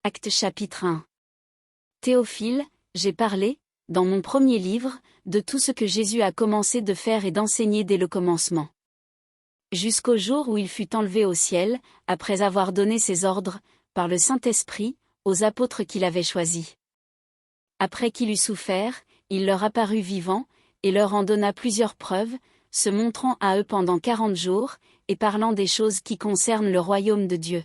Actes chapitre 1. Théophile, j'ai parlé, dans mon premier livre, de tout ce que Jésus a commencé de faire et d'enseigner dès le commencement. Jusqu'au jour où il fut enlevé au ciel, après avoir donné ses ordres, par le Saint-Esprit, aux apôtres qu'il avait choisis. Après qu'il eut souffert, il leur apparut vivant, et leur en donna plusieurs preuves, se montrant à eux pendant 40 jours, et parlant des choses qui concernent le royaume de Dieu.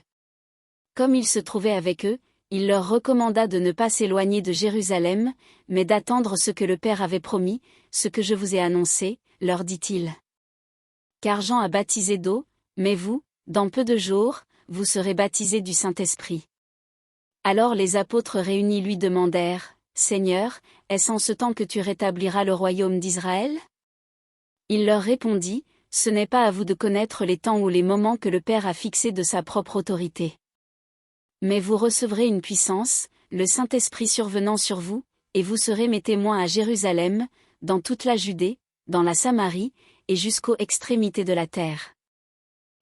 Comme il se trouvait avec eux, il leur recommanda de ne pas s'éloigner de Jérusalem, mais d'attendre ce que le Père avait promis, ce que je vous ai annoncé, leur dit-il. Car Jean a baptisé d'eau, mais vous, dans peu de jours, vous serez baptisés du Saint-Esprit. Alors les apôtres réunis lui demandèrent, Seigneur, est-ce en ce temps que tu rétabliras le royaume d'Israël? Il leur répondit, ce n'est pas à vous de connaître les temps ou les moments que le Père a fixés de sa propre autorité. Mais vous recevrez une puissance, le Saint-Esprit survenant sur vous, et vous serez mes témoins à Jérusalem, dans toute la Judée, dans la Samarie, et jusqu'aux extrémités de la terre.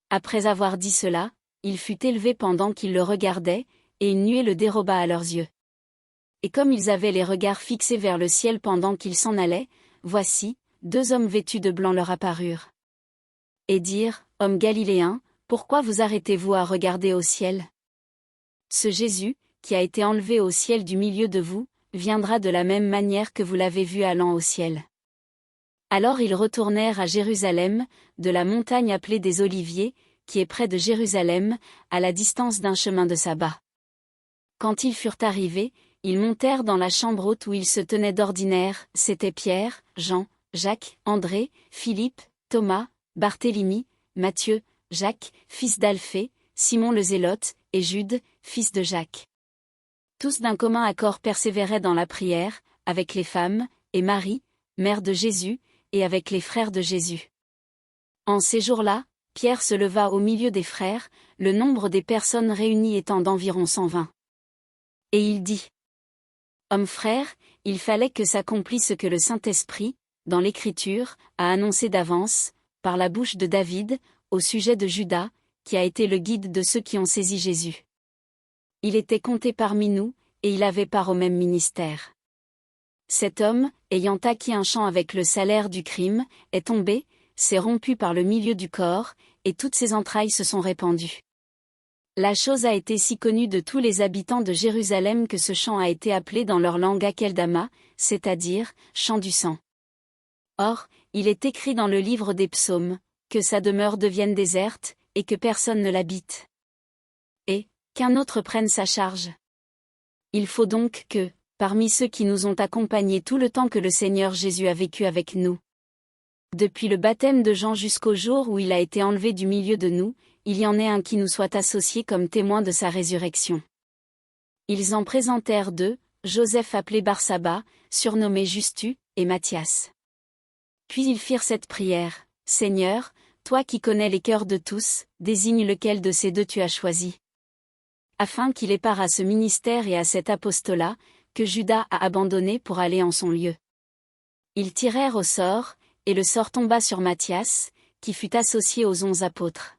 Après avoir dit cela, il fut élevé pendant qu'ils le regardaient, et une nuée le déroba à leurs yeux. Et comme ils avaient les regards fixés vers le ciel pendant qu'ils s'en allaient, voici, 2 hommes vêtus de blanc leur apparurent. Et dirent, Hommes galiléens, pourquoi vous arrêtez-vous à regarder au ciel? Ce Jésus, qui a été enlevé au ciel du milieu de vous, viendra de la même manière que vous l'avez vu allant au ciel. Alors ils retournèrent à Jérusalem, de la montagne appelée des Oliviers, qui est près de Jérusalem, à la distance d'un chemin de sabbat. Quand ils furent arrivés, ils montèrent dans la chambre haute où ils se tenaient d'ordinaire, c'étaient Pierre, Jean, Jacques, André, Philippe, Thomas, Barthélemy, Matthieu, Jacques, fils d'Alphée, Simon le Zélote, et Jude, fils de Jacques. Tous d'un commun accord persévéraient dans la prière, avec les femmes, et Marie, mère de Jésus, et avec les frères de Jésus. En ces jours-là, Pierre se leva au milieu des frères, le nombre des personnes réunies étant d'environ 120. Et il dit, Hommes frères, il fallait que s'accomplisse ce que le Saint-Esprit, dans l'Écriture, a annoncé d'avance, par la bouche de David, au sujet de Judas, qui a été le guide de ceux qui ont saisi Jésus. Il était compté parmi nous, et il avait part au même ministère. Cet homme, ayant acquis un champ avec le salaire du crime, est tombé, s'est rompu par le milieu du corps, et toutes ses entrailles se sont répandues. La chose a été si connue de tous les habitants de Jérusalem que ce champ a été appelé dans leur langue Akeldama, c'est-à-dire, champ du sang. Or, il est écrit dans le livre des psaumes, que sa demeure devienne déserte, et que personne ne l'habite. Et, qu'un autre prenne sa charge. Il faut donc que, parmi ceux qui nous ont accompagnés tout le temps que le Seigneur Jésus a vécu avec nous, depuis le baptême de Jean jusqu'au jour où il a été enlevé du milieu de nous, il y en ait un qui nous soit associé comme témoin de sa résurrection. Ils en présentèrent 2, Joseph appelé Barsaba, surnommé Justus, et Matthias. Puis ils firent cette prière, Seigneur, toi qui connais les cœurs de tous, désigne lequel de ces 2 tu as choisi. Afin qu'il ait part à ce ministère et à cet apostolat, que Judas a abandonné pour aller en son lieu. Ils tirèrent au sort, et le sort tomba sur Matthias, qui fut associé aux 11 apôtres.